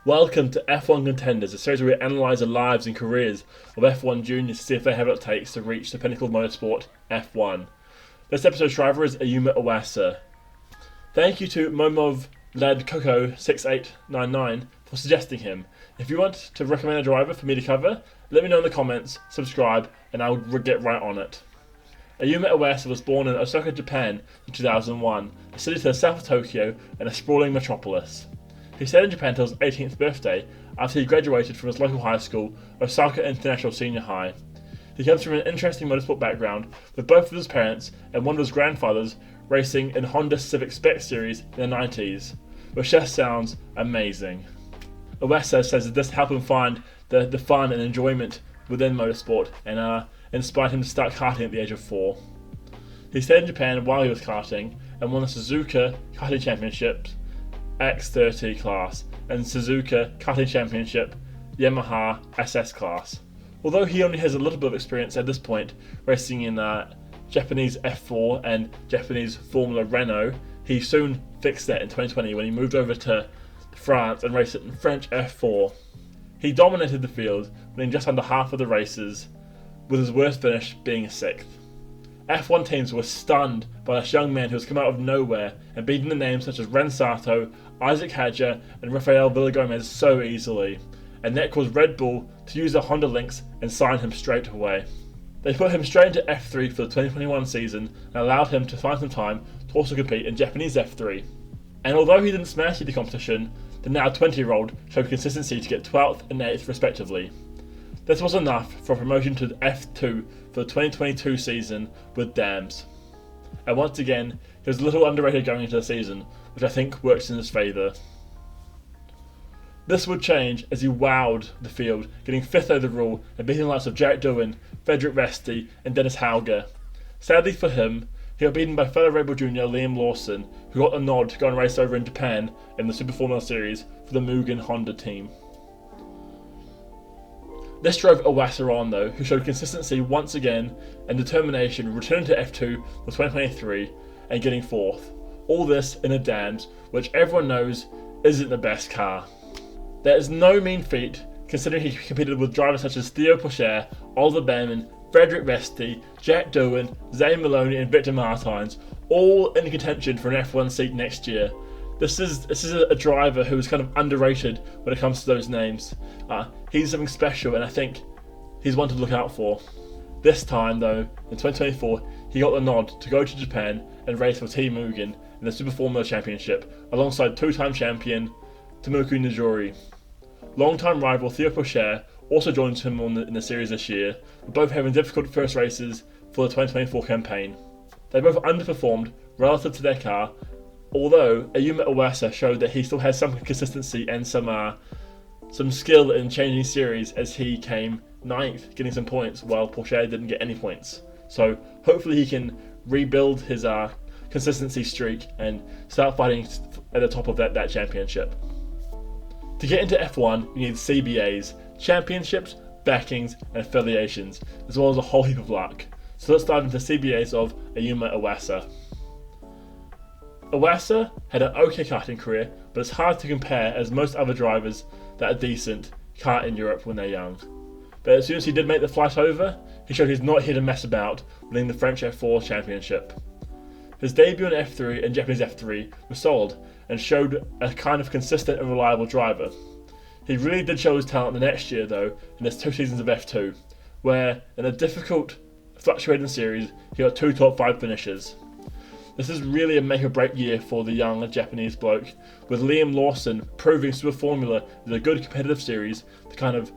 Welcome to F1 Contenders, a series where we analyse the lives and careers of F1 juniors to see if they have what it takes to reach the pinnacle of motorsport, F1. This episode's driver is Ayumu Iwasa. Thank you to Momov-led Coco6899 for suggesting him. If you want to recommend a driver for me to cover, let me know in the comments, subscribe, and I'll get right on it. Ayumu Iwasa was born in Osaka, Japan in 2001, a city to the south of Tokyo and a sprawling metropolis. He stayed in Japan until his 18th birthday after he graduated from his local high school, Osaka International Senior High. He comes from an interesting motorsport background, with both of his parents and one of his grandfathers racing in Honda Civic Spec Series in the 90s, which just sounds amazing. Iwasa says that this helped him find the fun and enjoyment within motorsport and inspired him to start karting at the age of 4. He stayed in Japan while he was karting and won the Suzuka Karting Championships X30 class and Suzuka Karting Championship Yamaha SS class. Although he only has a little bit of experience at this point racing in Japanese F4 and Japanese Formula Renault, he soon fixed that in 2020 when he moved over to France and raced in French F4. He dominated the field, winning just under half of the races, with his worst finish being 6th. F1 teams were stunned by this young man who has come out of nowhere and beaten the names such as Ren Sato, Isaac Hadjar and Rafael Villagomez so easily, and that caused Red Bull to use their Honda links and sign him straight away. They put him straight into F3 for the 2021 season and allowed him to find some time to also compete in Japanese F3. And although he didn't smash the competition, the now 20-year-old showed consistency to get 12th and 8th respectively. This was enough for a promotion to F2 for the 2022 season with Dams. And once again, he was a little underrated going into the season, which I think works in his favour. This would change as he wowed the field, getting 5th overall and beating the likes of Jack Doohan, Frederick Vesti and Dennis Hauger. Sadly for him, he got beaten by fellow Red Bull Jr. Liam Lawson, who got the nod to go and race over in Japan in the Super Formula Series for the Mugen Honda team. This drove Iwasa on though, who showed consistency once again and determination, returning to F2 for 2023 and getting 4th. All this in a Dams, which everyone knows isn't the best car. That is no mean feat, considering he competed with drivers such as Theo Pourchaire, Oliver Behrman, Frederick Vesti, Jack Doohan, Zane Maloney and Victor Martins, all in contention for an F1 seat next year. This is a driver who is kind of underrated when it comes to those names. He's something special and I think he's one to look out for. This time though, in 2024, he got the nod to go to Japan and race for Team Mugen in the Super Formula Championship alongside two-time champion Tomoki Nijori. Long-time rival Theo Pourchaire also joined him in the series this year, with both having difficult first races for the 2024 campaign. They both underperformed relative to their car, although Ayumu Iwasa showed that he still has some consistency and some skill in changing series as he came 9th, getting some points while Pourchaire didn't get any points. So hopefully he can rebuild his consistency streak and start fighting at the top of that championship. To get into F1, you need CBAs, championships, backings and affiliations, as well as a whole heap of luck. So let's dive into CBAs of Ayumu Iwasa. Iwasa had an okay karting career, but it's hard to compare as most other drivers that are decent kart in Europe when they're young. But as soon as he did make the flight over, he showed he's not here to mess about, winning the French F4 championship. His debut in F3 and Japanese F3 was solid and showed a kind of consistent and reliable driver. He really did show his talent the next year though in his 2 seasons of F2, where in a difficult fluctuating series he got 2 top 5 finishes. This is really a make or break year for the young Japanese bloke, with Liam Lawson proving Super Formula is a good competitive series, the kind of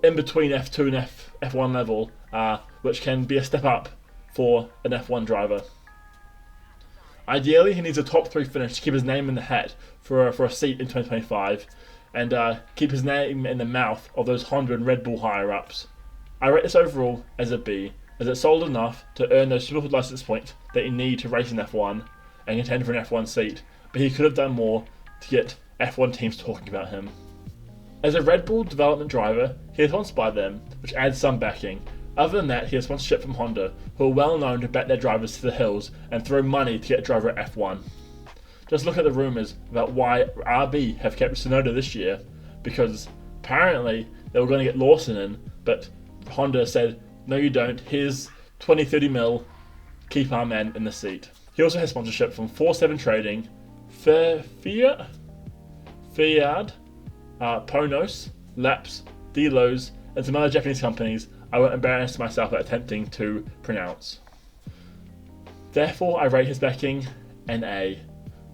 in between F2 and F1 level, which can be a step up for an F1 driver. Ideally, he needs a top 3 finish to keep his name in the hat for a seat in 2025 and keep his name in the mouth of those Honda and Red Bull higher-ups. I rate this overall as a B, as it's solid enough to earn those super license points that you need to race in F1 and contend for an F1 seat, but he could have done more to get F1 teams talking about him. As a Red Bull development driver, he is sponsored by them, which adds some backing. Other than that, he has sponsorship from Honda, who are well known to back their drivers to the hills and throw money to get a driver at F1. Just look at the rumours about why RB have kept Tsunoda this year, because apparently they were going to get Lawson in, but Honda said, no you don't, here's 20-30 mil, keep our man in the seat. He also has sponsorship from 4-7 Trading, Fiat, Ponos, Laps, Delos, and some other Japanese companies I won't embarrass myself by attempting to pronounce. Therefore, I rate his backing an A,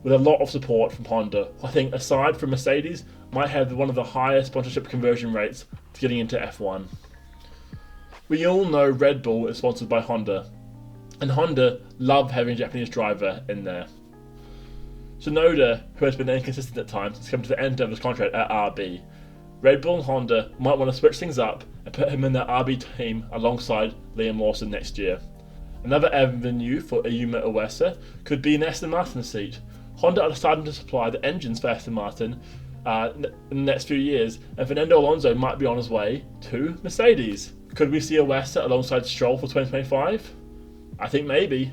with a lot of support from Honda. I think, aside from Mercedes, might have one of the highest sponsorship conversion rates to getting into F1. We all know Red Bull is sponsored by Honda, and Honda love having a Japanese driver in there. Tsunoda, who has been inconsistent at times, has come to the end of his contract at RB. Red Bull and Honda might want to switch things up and put him in their RB team alongside Liam Lawson next year. Another avenue for Ayumu Iwasa could be an Aston Martin seat. Honda are starting to supply the engines for Aston Martin in the next few years, and Fernando Alonso might be on his way to Mercedes. Could we see Iwasa alongside Stroll for 2025? I think maybe.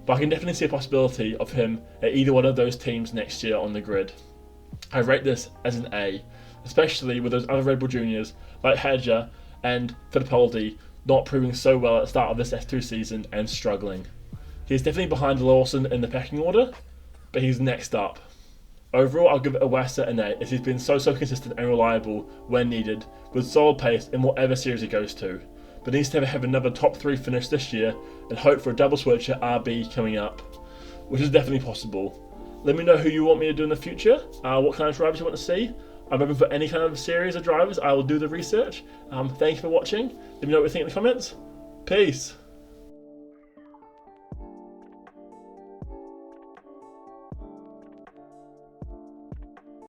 But I can definitely see a possibility of him at either one of those teams next year on the grid. I rate this as an A, especially with those other Red Bull juniors like Hadja and Fittipaldi not proving so well at the start of this F2 season and struggling. He's definitely behind Lawson in the pecking order, but he's next up. Overall, I'll give Iwasa an A, as he's been so consistent and reliable when needed, with solid pace in whatever series he goes to. But needs to have another top 3 finish this year and hope for a double switch at RB coming up, which is definitely possible. Let me know who you want me to do in the future, what kind of drivers you want to see. I'm open for any kind of series of drivers. I will do the research. Thank you for watching. Let me know what you think in the comments. Peace.